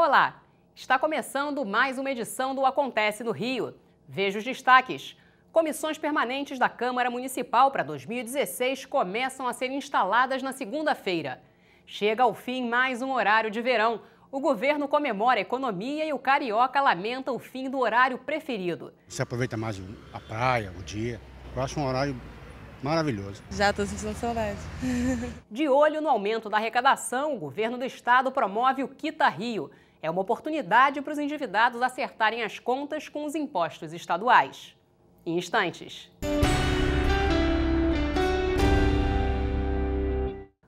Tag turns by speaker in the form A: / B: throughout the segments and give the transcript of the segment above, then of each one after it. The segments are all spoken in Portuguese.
A: Olá, está começando mais uma edição do Acontece no Rio. Veja os destaques. Comissões permanentes da Câmara Municipal para 2016 começam a ser instaladas na segunda-feira. Chega ao fim mais um horário de verão. O governo comemora a economia e o carioca lamenta o fim do horário preferido.
B: Você aproveita mais a praia, o dia. Eu acho um horário maravilhoso.
C: Já estou sentindo saudade.
A: De olho no aumento da arrecadação, o governo do estado promove o Quita Rio. É uma oportunidade para os endividados acertarem as contas com os impostos estaduais. Em instantes.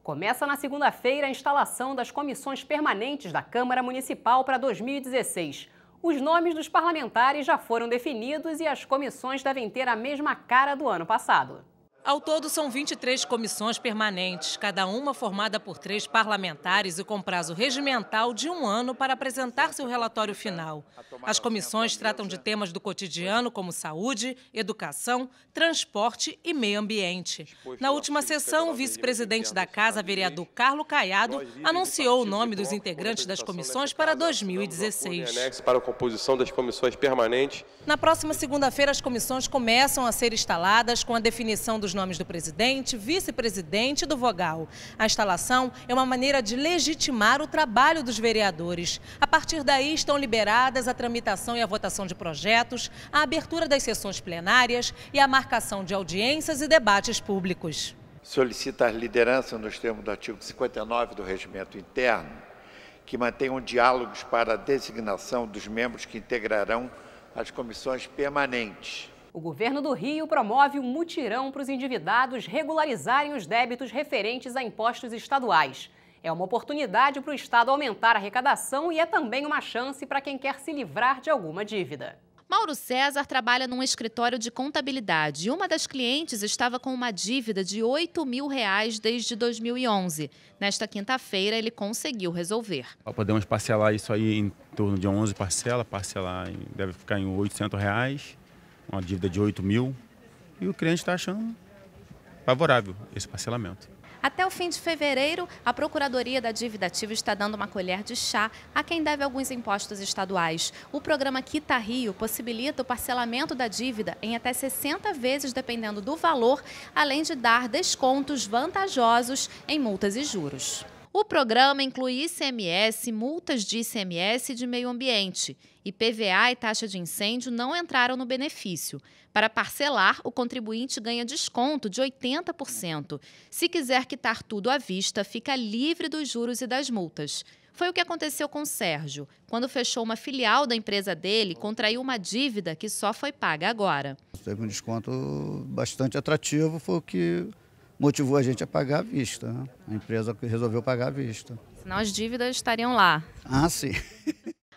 A: Começa na segunda-feira a instalação das comissões permanentes da Câmara Municipal para 2016. Os nomes dos parlamentares já foram definidos e as comissões devem ter a mesma cara do ano passado.
D: Ao todo, são 23 comissões permanentes, cada uma formada por 3 parlamentares e com prazo regimental de 1 ano para apresentar seu relatório final. As comissões tratam de temas do cotidiano como saúde, educação, transporte e meio ambiente. Na última sessão, o vice-presidente da Casa, vereador Carlos Caiado, anunciou o nome dos integrantes das comissões para 2016.
E: Para a composição das comissões permanentes.
D: Na próxima segunda-feira, as comissões começam a ser instaladas com a definição dos nomes do presidente, vice-presidente e do vogal. A instalação é uma maneira de legitimar o trabalho dos vereadores. A partir daí estão liberadas a tramitação e a votação de projetos, a abertura das sessões plenárias e a marcação de audiências e debates públicos.
F: Solicita a liderança nos termos do artigo 59 do Regimento Interno que mantenham diálogos para a designação dos membros que integrarão as comissões permanentes.
A: O governo do Rio promove um mutirão para os endividados regularizarem os débitos referentes a impostos estaduais. É uma oportunidade para o Estado aumentar a arrecadação e é também uma chance para quem quer se livrar de alguma dívida.
G: Mauro César trabalha num escritório de contabilidade e uma das clientes estava com uma dívida de R$ 8.000 desde 2011. Nesta quinta-feira, ele conseguiu resolver.
H: Podemos parcelar isso aí em torno de 11 parcelas, deve ficar em R$ 800, uma dívida de 8 mil, e o cliente está achando favorável esse parcelamento.
G: Até o fim de fevereiro, a Procuradoria da Dívida Ativa está dando uma colher de chá a quem deve alguns impostos estaduais. O programa Quita Rio possibilita o parcelamento da dívida em até 60 vezes, dependendo do valor, além de dar descontos vantajosos em multas e juros. O programa inclui ICMS, multas de ICMS e de meio ambiente. IPVA e taxa de incêndio não entraram no benefício. Para parcelar, o contribuinte ganha desconto de 80%. Se quiser quitar tudo à vista, fica livre dos juros e das multas. Foi o que aconteceu com Sérgio. Quando fechou uma filial da empresa dele, contraiu uma dívida que só foi paga agora.
I: Teve um desconto bastante atrativo, foi o que motivou a gente a pagar à vista, né? A empresa resolveu pagar à vista.
G: Senão as dívidas estariam lá.
I: Ah, sim.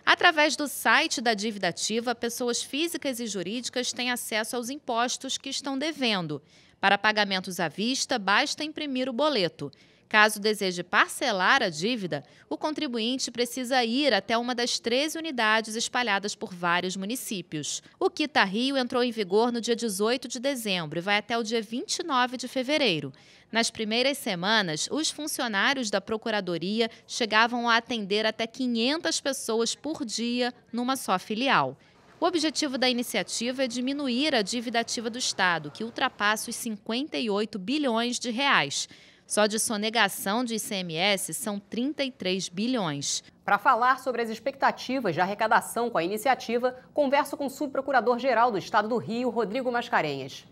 G: Através do site da Dívida Ativa, pessoas físicas e jurídicas têm acesso aos impostos que estão devendo. Para pagamentos à vista, basta imprimir o boleto. Caso deseje parcelar a dívida, o contribuinte precisa ir até uma das 13 unidades espalhadas por vários municípios. O Quita Rio entrou em vigor no dia 18 de dezembro e vai até o dia 29 de fevereiro. Nas primeiras semanas, os funcionários da Procuradoria chegavam a atender até 500 pessoas por dia numa só filial. O objetivo da iniciativa é diminuir a dívida ativa do Estado, que ultrapassa os 58 bilhões de reais. Só de sonegação de ICMS são 33 bilhões.
A: Para falar sobre as expectativas de arrecadação com a iniciativa, converso com o subprocurador-geral do Estado do Rio, Rodrigo Mascarenhas.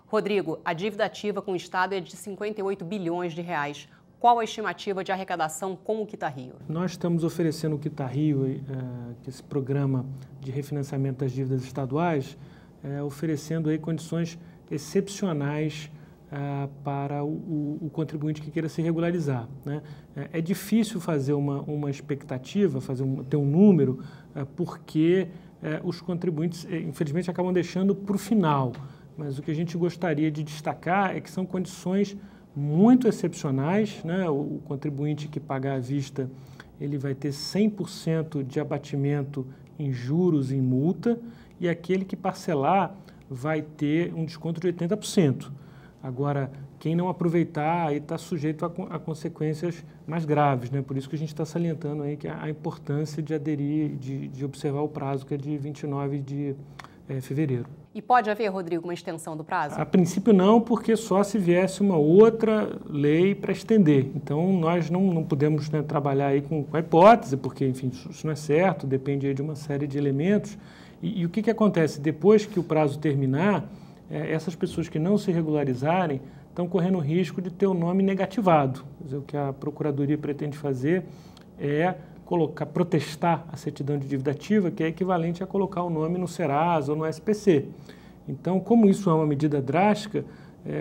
A: Rodrigo, a dívida ativa com o Estado é de 58 bilhões de reais. Qual a estimativa de arrecadação com o Quita Rio?
J: Nós estamos oferecendo o Quita Rio, esse programa de refinanciamento das dívidas estaduais, oferecendo aí condições excepcionais para o contribuinte que queira se regularizar, né? É difícil fazer uma expectativa, ter um número, porque os contribuintes, infelizmente, acabam deixando para o final. Mas o que a gente gostaria de destacar é que são condições muito excepcionais, né? O contribuinte que pagar à vista, ele vai ter 100% de abatimento em juros e em multa, e aquele que parcelar vai ter um desconto de 80%. Agora, quem não aproveitar está sujeito a consequências mais graves, né? Por isso que a gente está salientando aí que a importância de aderir, de observar o prazo, que é de 29 de fevereiro.
A: E pode haver, Rodrigo, uma extensão do prazo?
J: A princípio não, porque só se viesse uma outra lei para estender. Então, nós não podemos, né, trabalhar aí com a hipótese, porque, enfim, isso não é certo, depende aí de uma série de elementos. E o que acontece? Depois que o prazo terminar, essas pessoas que não se regularizarem estão correndo o risco de ter o nome negativado. Quer dizer, o que a Procuradoria pretende fazer é protestar a certidão de dívida ativa, que é equivalente a colocar o nome no Serasa ou no SPC. Então, como isso é uma medida drástica,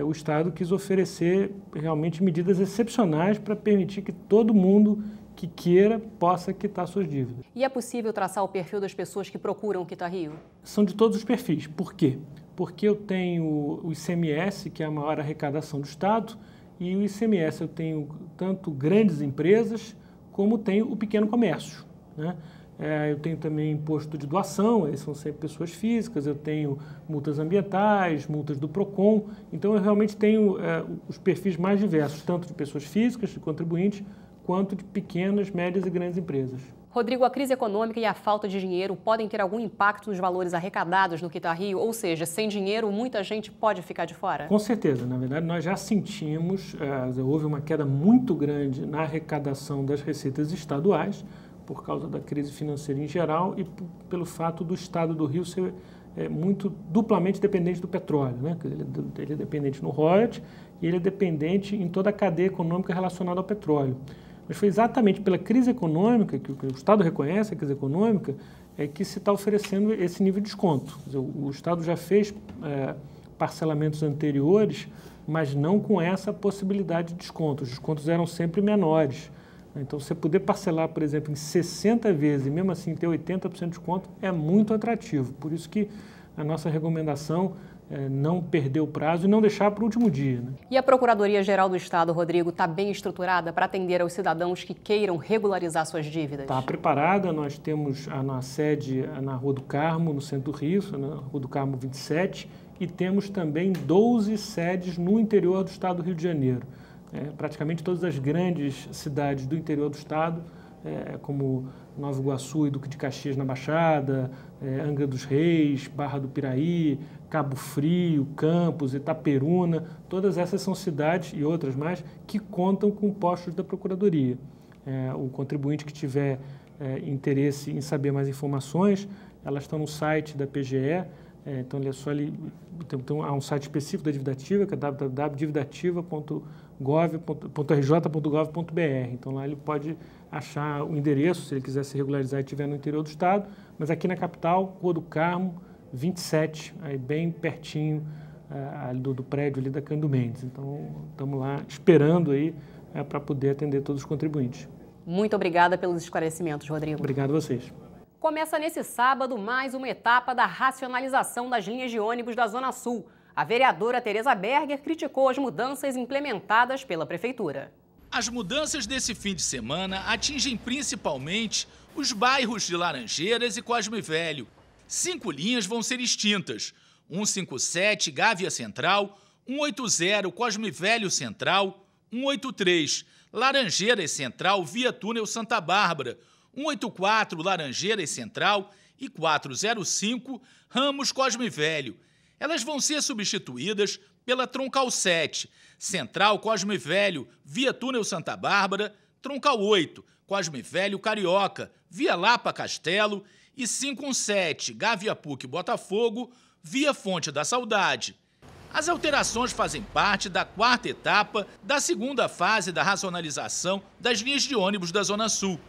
J: o Estado quis oferecer realmente medidas excepcionais para permitir que todo mundo que queira possa quitar suas dívidas.
A: E é possível traçar o perfil das pessoas que procuram o Quita Rio?
J: São de todos os perfis. Por quê? Porque eu tenho o ICMS, que é a maior arrecadação do Estado, e o ICMS eu tenho tanto grandes empresas como tenho o pequeno comércio, né? Eu tenho também imposto de doação, esses são sempre pessoas físicas, eu tenho multas ambientais, multas do PROCON, então eu realmente tenho os perfis mais diversos, tanto de pessoas físicas, de contribuintes, quanto de pequenas, médias e grandes empresas.
A: Rodrigo, a crise econômica e a falta de dinheiro podem ter algum impacto nos valores arrecadados no Quita Rio? Ou seja, sem dinheiro, muita gente pode ficar de fora?
J: Com certeza. Na verdade, nós já sentimos, houve uma queda muito grande na arrecadação das receitas estaduais, por causa da crise financeira em geral e pelo fato do Estado do Rio ser muito duplamente dependente do petróleo, né? Ele é dependente no royalty e ele é dependente em toda a cadeia econômica relacionada ao petróleo. Mas foi exatamente pela crise econômica, que o Estado reconhece a crise econômica, que se está oferecendo esse nível de desconto. Quer dizer, o Estado já fez parcelamentos anteriores, mas não com essa possibilidade de desconto. Os descontos eram sempre menores. Então, você poder parcelar, por exemplo, em 60 vezes e mesmo assim ter 80% de desconto é muito atrativo. Por isso que a nossa recomendação é não perder o prazo e não deixar para o último dia, né?
A: E a Procuradoria-Geral do Estado, Rodrigo, está bem estruturada para atender aos cidadãos que queiram regularizar suas dívidas?
J: Está preparada. Nós temos a nossa sede na Rua do Carmo, no centro do Rio, na Rua do Carmo 27, e temos também 12 sedes no interior do estado do Rio de Janeiro. Praticamente todas as grandes cidades do interior do estado, como Nova Iguaçu e Duque de Caxias na Baixada, Angra dos Reis, Barra do Piraí, Cabo Frio, Campos, Itaperuna, todas essas são cidades e outras mais que contam com postos da Procuradoria. O contribuinte que tiver interesse em saber mais informações, elas estão no site da PGE, então ele é só então, há um site específico da dívida ativa, que é www.dividativa.rj.gov.br. Então lá ele pode achar o endereço, se ele quiser se regularizar e estiver no interior do estado, mas aqui na capital, Rua do Carmo, 27, aí bem pertinho do prédio ali da Cândido Mendes. Então estamos lá esperando aí para poder atender todos os contribuintes.
A: Muito obrigada pelos esclarecimentos, Rodrigo.
J: Obrigado a vocês.
A: Começa nesse sábado mais uma etapa da racionalização das linhas de ônibus da Zona Sul. A vereadora Tereza Berger criticou as mudanças implementadas pela Prefeitura.
C: As mudanças desse fim de semana atingem principalmente os bairros de Laranjeiras e Cosme Velho. 5 linhas vão ser extintas: 157 Gávea Central, 180 Cosme Velho Central, 183 Laranjeiras Central via Túnel Santa Bárbara, 184 Laranjeiras Central e 405 Ramos Cosme Velho. Elas vão ser substituídas pela Troncal 7, Central Cosme Velho, via Túnel Santa Bárbara, Troncal 8, Cosme Velho Carioca, via Lapa Castelo e 517 Gávea PUC Botafogo, via Fonte da Saudade. As alterações fazem parte da 4ª etapa da 2ª fase da racionalização das linhas de ônibus da Zona Sul.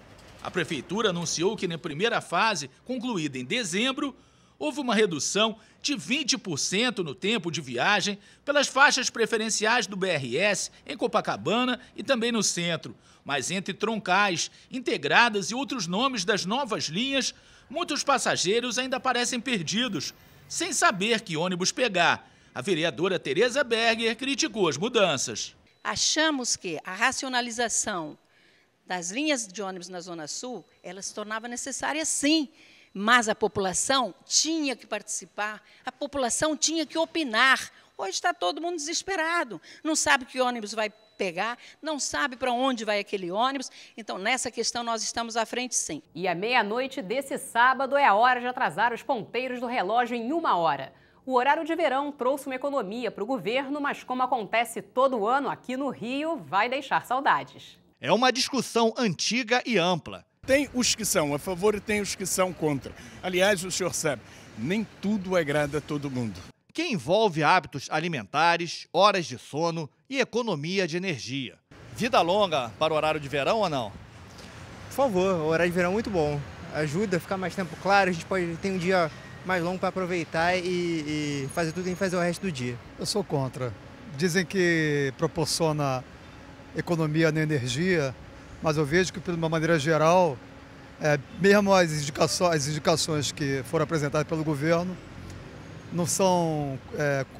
C: A Prefeitura anunciou que na primeira fase, concluída em dezembro, houve uma redução de 20% no tempo de viagem pelas faixas preferenciais do BRS em Copacabana e também no centro. Mas entre troncais, integradas e outros nomes das novas linhas, muitos passageiros ainda parecem perdidos, sem saber que ônibus pegar. A vereadora Tereza Berger criticou as mudanças.
K: Achamos que a racionalização das linhas de ônibus na Zona Sul, ela se tornava necessária sim, mas a população tinha que participar, a população tinha que opinar Hoje está todo mundo desesperado, não sabe que ônibus vai pegar, não sabe para onde vai aquele ônibus. Então, nessa questão, nós estamos à frente, sim.
A: E à meia-noite desse sábado é a hora de atrasar os ponteiros do relógio em 1 hora. O horário de verão trouxe uma economia para o governo, mas como acontece todo ano aqui no Rio, vai deixar saudades.
L: É uma discussão antiga e ampla.
M: Tem os que são a favor e tem os que são contra. Aliás, o senhor sabe, nem tudo agrada a todo mundo.
L: Que envolve hábitos alimentares, horas de sono e economia de energia. Vida longa para o horário de verão ou não?
N: Por favor, o horário de verão é muito bom. Ajuda a ficar mais tempo claro, a gente pode ter um dia mais longo para aproveitar e fazer tudo que a gente fazer o resto do dia.
O: Eu sou contra. Dizem que proporciona economia na energia, mas eu vejo que, de uma maneira geral, mesmo as indicações que foram apresentadas pelo governo não são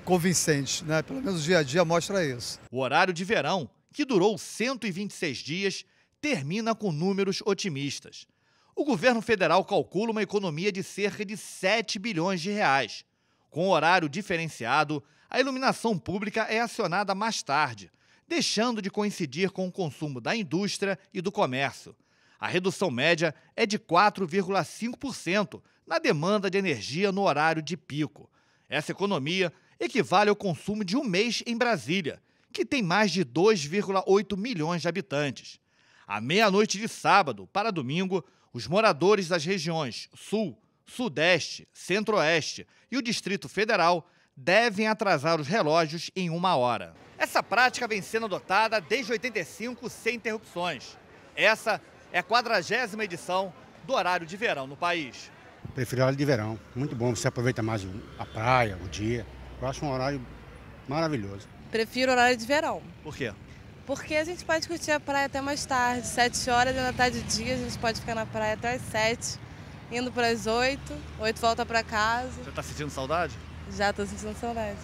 O: convincentes, né? Pelo menos o dia a dia mostra isso.
L: O horário de verão, que durou 126 dias, termina com números otimistas. O governo federal calcula uma economia de cerca de 7 bilhões de reais. Com o horário diferenciado, a iluminação pública é acionada mais tarde, deixando de coincidir com o consumo da indústria e do comércio. A redução média é de 4,5% na demanda de energia no horário de pico. Essa economia equivale ao consumo de um mês em Brasília, que tem mais de 2,8 milhões de habitantes. À meia-noite de sábado para domingo, os moradores das regiões Sul, Sudeste, Centro-Oeste e o Distrito Federal devem atrasar os relógios em 1 hora. Essa prática vem sendo adotada desde 85 sem interrupções. Essa é a 40ª edição do horário de verão no país.
B: Prefiro horário de verão, muito bom, você aproveita mais a praia, o dia. Eu acho um horário maravilhoso.
P: Prefiro horário de verão.
L: Por quê?
P: Porque a gente pode curtir a praia até mais tarde, 7 horas, ainda tá de dia, a gente pode ficar na praia até as 7, indo para as 8 volta para casa.
L: Você tá sentindo saudade?
P: Já tô sentindo saudade.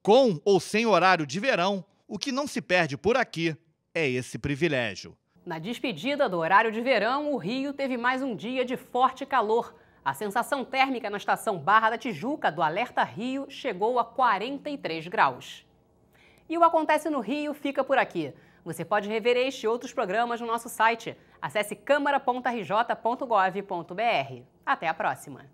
L: Com ou sem horário de verão, o que não se perde por aqui é esse privilégio.
A: Na despedida do horário de verão, o Rio teve mais um dia de forte calor. A sensação térmica na estação Barra da Tijuca do Alerta Rio chegou a 43 graus. E o Acontece no Rio fica por aqui. Você pode rever este e outros programas no nosso site. Acesse câmara.rj.gov.br. Até a próxima!